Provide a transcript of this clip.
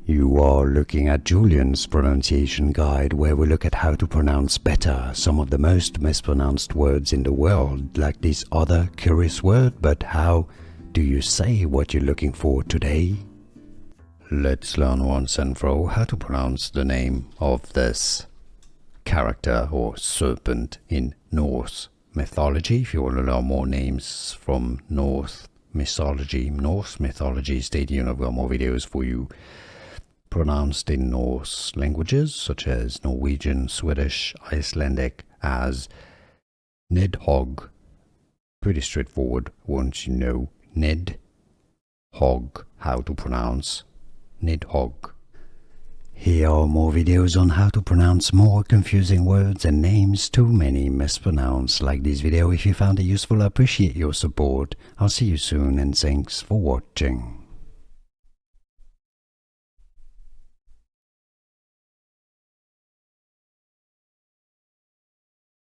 You are looking at Julian's pronunciation guide, where we look at how to pronounce better some of the most mispronounced words in the world, like this other curious word. But how do you say what you're looking for today? Let's learn once and for all how to pronounce the name of this character or serpent in Norse mythology. If you want to learn more names from Norse mythology, stay tuned. I've got more videos for you pronounced in Norse languages such as Norwegian, Swedish, Icelandic as Nidhogg. Pretty straightforward once you know Nidhogg, how to pronounce Nidhogg. Here are more videos on how to pronounce more confusing words and names too many mispronounced. Like this video if you found it useful. I appreciate your support. I'll see you soon and thanks for watching.